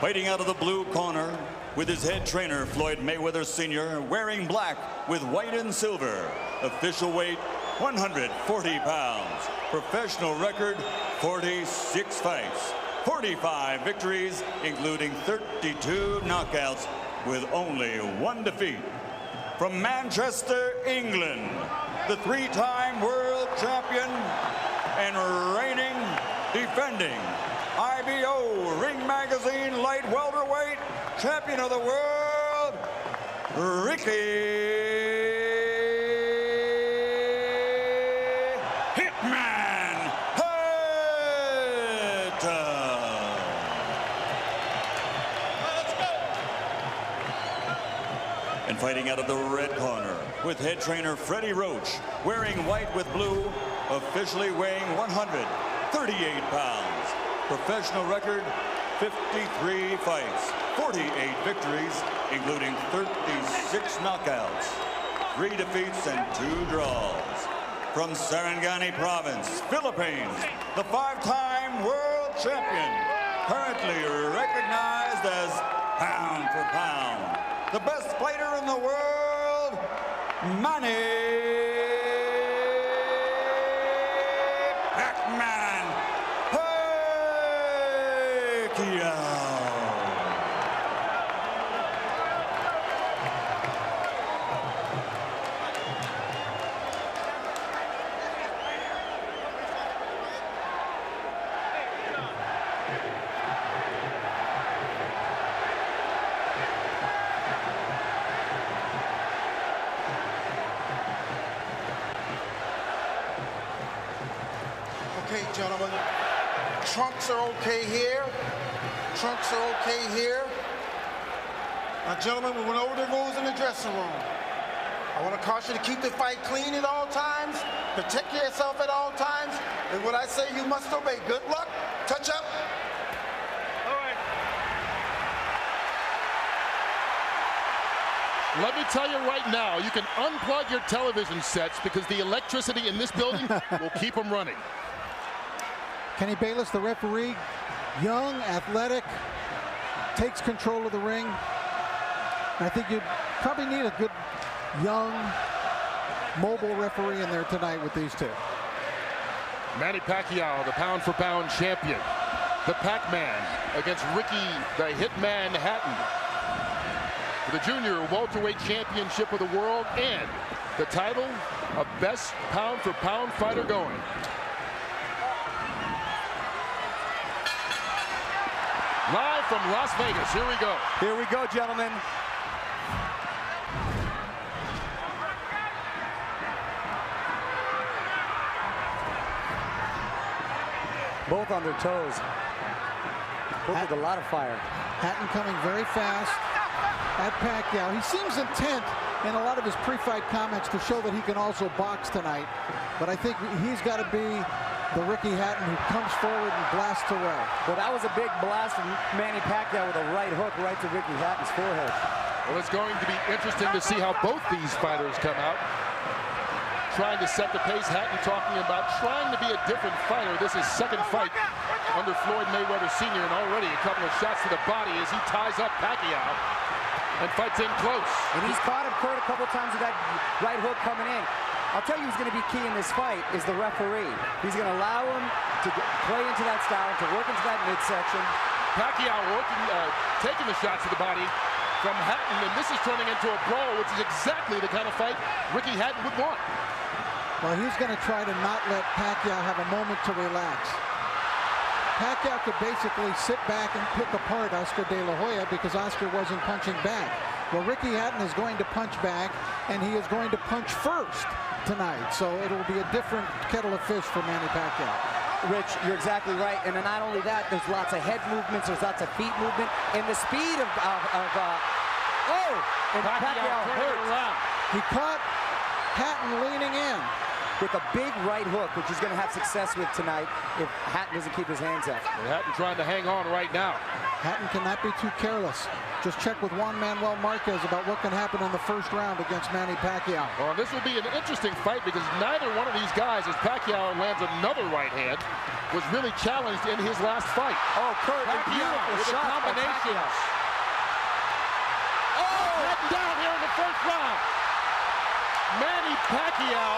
Fighting out of the blue corner with his head trainer, Floyd Mayweather Sr., wearing black with white and silver. Official weight, 140 pounds. Professional record, 46 fights. 45 victories, including 32 knockouts, with only one defeat. From Manchester, England, the three-time world champion and reigning, defending IBO Ring Magazine light welterweight champion of the world, Ricky Hitman Hatton. Let's go. And fighting out of the red corner with head trainer Freddie Roach, wearing white with blue, officially weighing 138 pounds. Professional record, 53 fights, 48 victories, including 36 knockouts, 3 defeats and 2 draws. From Sarangani Province, Philippines, the 5-time world champion, currently recognized as pound for pound, the best fighter in the world, Manny Pacquiao. Okay, gentlemen, trunks are okay here. Trunks are okay here. Now, gentlemen, we went over the rules in the dressing room. I want to caution you to keep the fight clean at all times, protect yourself at all times, and what I say you must obey. Good luck. Touch up. All right. Let me tell you right now, you can unplug your television sets because the electricity in this building will keep them running. Kenny Bayless, the referee, young, athletic, takes control of the ring. I think you probably need a good, young, mobile referee in there tonight with these two. Manny Pacquiao, the pound-for-pound champion. The Pac-Man against Ricky, the Hitman Hatton. For the junior welterweight championship of the world and the title of best pound-for-pound fighter going. Live from Las Vegas, here we go. Here we go, gentlemen. Both on their toes. Both with a lot of fire. Hatton coming very fast at Pacquiao. He seems intent in a lot of his pre-fight comments to show that he can also box tonight. But I think he's got to be the Ricky Hatton who comes forward and blasts away. Well, that was a big blast from Manny Pacquiao with a right hook right to Ricky Hatton's forehead. Well, it's going to be interesting to see how both these fighters come out. Trying to set the pace. Hatton talking about trying to be a different fighter. This is second fight under Floyd Mayweather Sr. and already a couple of shots to the body as he ties up Pacquiao and fights in close. And he's caught him, Kurt, a couple times with that right hook coming in. I'll tell you who's going to be key in this fight is the referee. He's going to allow him to play into that style, to work into that midsection. Pacquiao working, taking the shots to the body from Hatton, and this is turning into a brawl, which is exactly the kind of fight Ricky Hatton would want. Well, he's going to try to not let Pacquiao have a moment to relax. Pacquiao could basically sit back and pick apart Oscar De La Hoya because Oscar wasn't punching back. Well, Ricky Hatton is going to punch back, and he is going to punch first tonight. So it'll be a different kettle of fish for Manny Pacquiao. Rich, you're exactly right. And then not only that, there's lots of head movements, there's lots of feet movement, and the speed of Pacquiao hurt. He caught Hatton leaning in with a big right hook, which he's going to have success with tonight if Hatton doesn't keep his hands up. Hatton trying to hang on right now. Hatton cannot be too careless. Just check with Juan Manuel Marquez about what can happen in the first round against Manny Pacquiao. Well, this will be an interesting fight because neither one of these guys, as Pacquiao lands another right hand, was really challenged in his last fight. Oh, Kurt, Pacquiao with the combinations. Oh, Hatton down here in the first round. Manny Pacquiao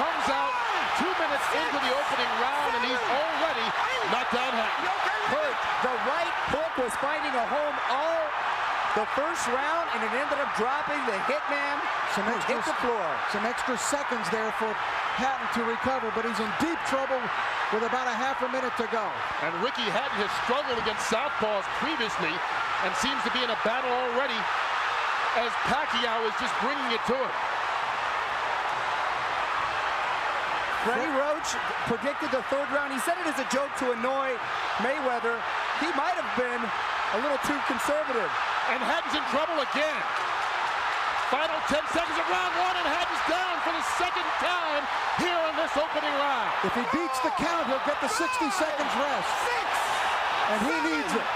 comes out 2 minutes into the opening round, and he's already knocked down Hatton. Kurt, the right hook was finding a home all the first round, and it ended up dropping the hitman hit the floor. Some extra seconds there for Hatton to recover, but he's in deep trouble with about a half a minute to go. And Ricky Hatton has struggled against southpaws previously and seems to be in a battle already as Pacquiao is just bringing it to him. Freddie Roach predicted the third round. He said it as a joke to annoy Mayweather. He might have been a little too conservative. And Hatton's in trouble again. Final 10 seconds of round one, and Hatton's down for the second time here in this opening round. If he beats the count, he'll get the 60 seconds rest. And he needs it.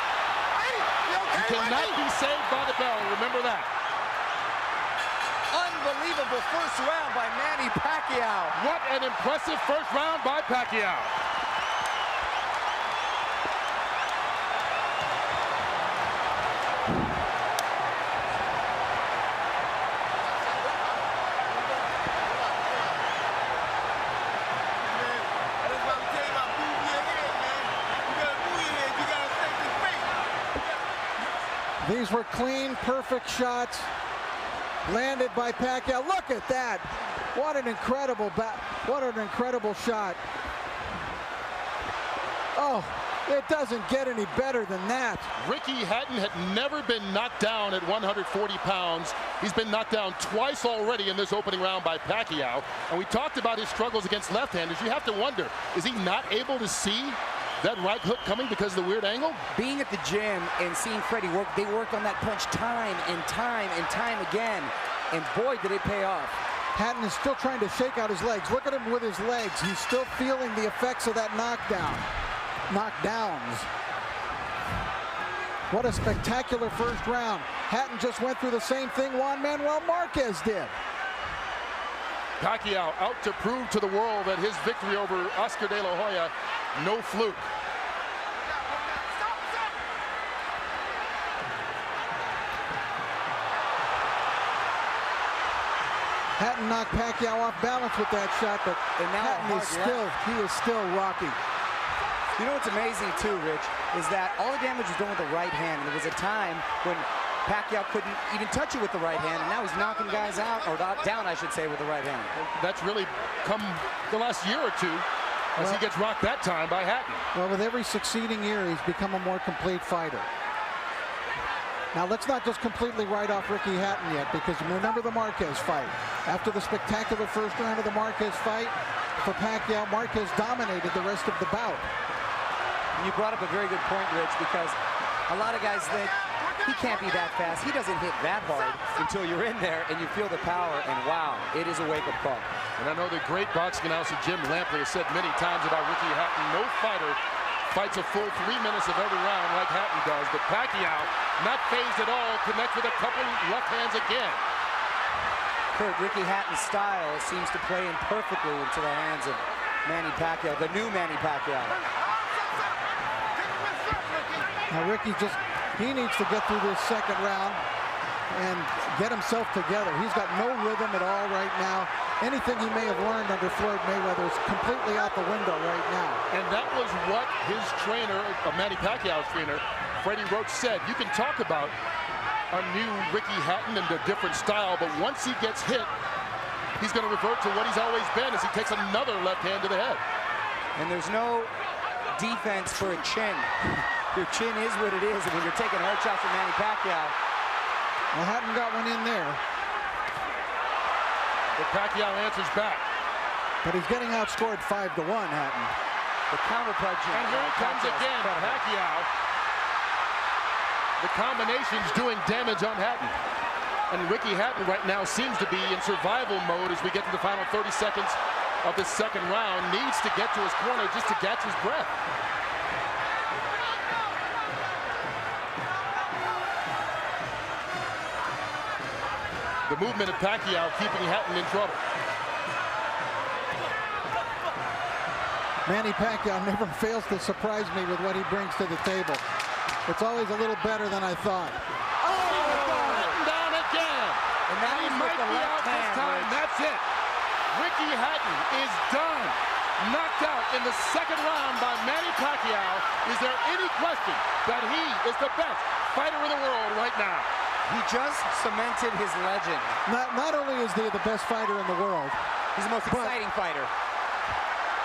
He cannot be saved by the bell, remember that. Unbelievable first round by Manny Pacquiao. What an impressive first round by Pacquiao. These were clean, perfect shots landed by Pacquiao. Look at that. What an incredible shot. Oh, it doesn't get any better than that. Ricky Hatton had never been knocked down at 140 pounds. He's been knocked down twice already in this opening round by Pacquiao. And we talked about his struggles against left-handers. You have to wonder, is he not able to see that right hook coming because of the weird angle? Being at the gym and seeing Freddie work, they worked on that punch time and time and time again. And boy, did it pay off. Hatton is still trying to shake out his legs. Look at him with his legs. He's still feeling the effects of that knockdowns. What a spectacular first round. Hatton just went through the same thing Juan Manuel Marquez did. Pacquiao out to prove to the world that his victory over Oscar De La Hoya, no fluke. Hatton knocked Pacquiao off balance with that shot, but Hatton is still rocky. You know what's amazing too, Rich, is that all the damage was done with the right hand. And there was a time when Pacquiao couldn't even touch it with the right hand, and now he's knocking guys out, or down, I should say, with the right hand. That's really come the last year or two as he gets rocked that time by Hatton. Well, with every succeeding year, he's become a more complete fighter. Now, let's not just completely write off Ricky Hatton yet, because remember the Marquez fight. After the spectacular first round of the Marquez fight, for Pacquiao, Marquez dominated the rest of the bout. You brought up a very good point, Rich, because a lot of guys think he can't be that fast. He doesn't hit that hard until you're in there and you feel the power, and wow, it is a wake-up call. And I know the great boxing announcer Jim Lampley has said many times about Ricky Hatton, no fighter fights a full 3 minutes of every round like Hatton does, but Pacquiao, not phased at all, connects with a couple left hands again. Kurt, Ricky Hatton's style seems to play in perfectly into the hands of Manny Pacquiao, the new Manny Pacquiao. Now Ricky he needs to get through this second round and get himself together. He's got no rhythm at all right now. Anything he may have learned under Floyd Mayweather is completely out the window right now. And that was what his trainer, Manny Pacquiao's trainer, Freddie Roach, said. You can talk about a new Ricky Hatton and a different style, but once he gets hit, he's going to revert to what he's always been as he takes another left hand to the head. And there's no defense for a chin. Your chin is what it is, and when you're taking hard shots from Manny Pacquiao. Well, Hatton got one in there. But Pacquiao answers back. But he's getting outscored 5-1, Hatton. The counter punch. And here it comes again, Pacquiao. The combination's doing damage on Hatton. And Ricky Hatton right now seems to be in survival mode as we get to the final 30 seconds of the second round. Needs to get to his corner just to catch his breath. The movement of Pacquiao keeping Hatton in trouble. Manny Pacquiao never fails to surprise me with what he brings to the table. It's always a little better than I thought. Hatton down again. And that He was might with the be left out this hand, time. Rich. That's it. Ricky Hatton is done. Knocked out in the second round by Manny Pacquiao. Is there any question that he is the best fighter in the world right now? He just cemented his legend. Not only is he the best fighter in the world, He's the most exciting fighter.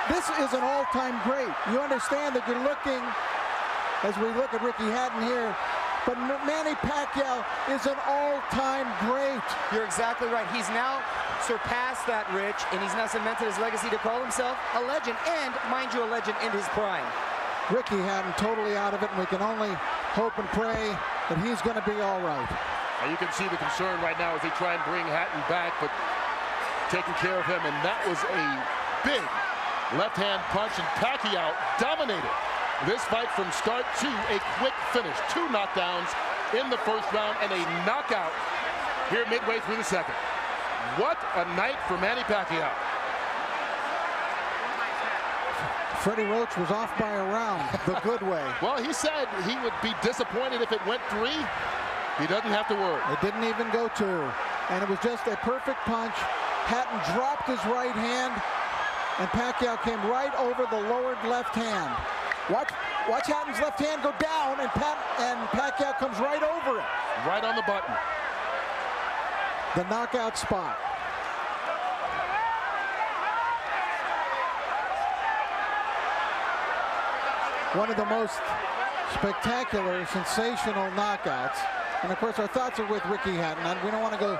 this is an all-time great. You understand that you're looking, as we look at Ricky Hatton here, but Manny Pacquiao is an all-time great. You're exactly right. He's now surpassed that, Rich, and he's now cemented his legacy to call himself a legend, and, mind you, a legend in his prime. Ricky Hatton totally out of it, and we can only hope and pray that he's going to be all right. Now you can see the concern right now as they try and bring Hatton back, but taking care of him, and that was a big left-hand punch, and Pacquiao dominated this fight from start to a quick finish. 2 knockdowns in the first round and a knockout here midway through the second. What a night for Manny Pacquiao. Freddie Roach was off by a round the good way. Well, he said he would be disappointed if it went 3. He doesn't have to worry. It didn't even go 2. And it was just a perfect punch. Hatton dropped his right hand, and Pacquiao came right over the lowered left hand. Watch Hatton's left hand go down, and Pacquiao comes right over it. Right on the button. The knockout spot. One of the most spectacular, sensational knockouts. And of course, our thoughts are with Ricky Hatton. And we don't want to go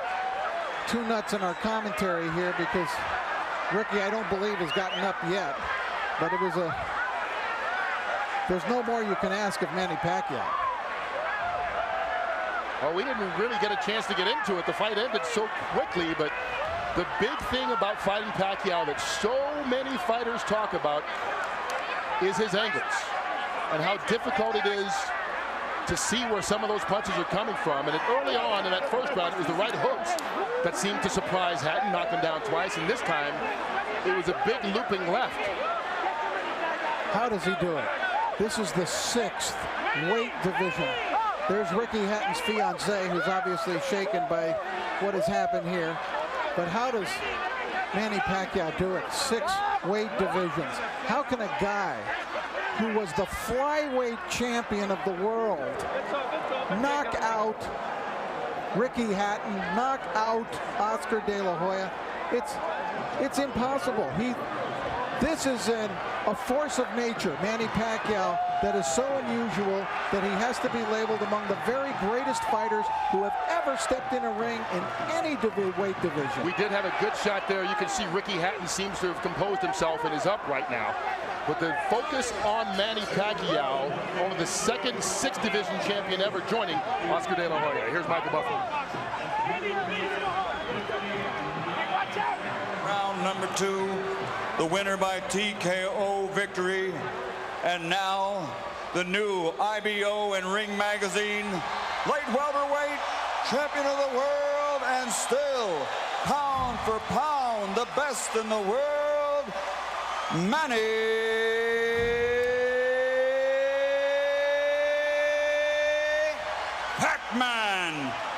too nuts in our commentary here because Ricky, I don't believe, has gotten up yet. But it was there's no more you can ask of Manny Pacquiao. Well, we didn't really get a chance to get into it. The fight ended so quickly, but the big thing about fighting Pacquiao that so many fighters talk about is his angles and how difficult it is to see where some of those punches are coming from. And early on in that first round, it was the right hooks that seemed to surprise Hatton, knock him down twice, and this time it was a big looping left. How does he do it? This is the 6th weight division. There's Ricky Hatton's fiance, who's obviously shaken by what has happened here. But how does Manny Pacquiao do it? 6 weight divisions. How can a guy who was the flyweight champion of the world knock out Ricky Hatton, knock out Oscar De La Hoya? It's impossible. This is a force of nature, Manny Pacquiao, that is so unusual that he has to be labeled among the very greatest fighters who have ever stepped in a ring in any weight division. We did have a good shot there. You can see Ricky Hatton seems to have composed himself and is up right now. But the focus on Manny Pacquiao, only the second 6th division champion ever, joining Oscar De La Hoya. Here's Michael Buffalo. Round number 2, the winner by TKO victory. And now, the new IBO and Ring Magazine light welterweight champion of the world, and still, pound for pound, the best in the world, Manny Pacquiao.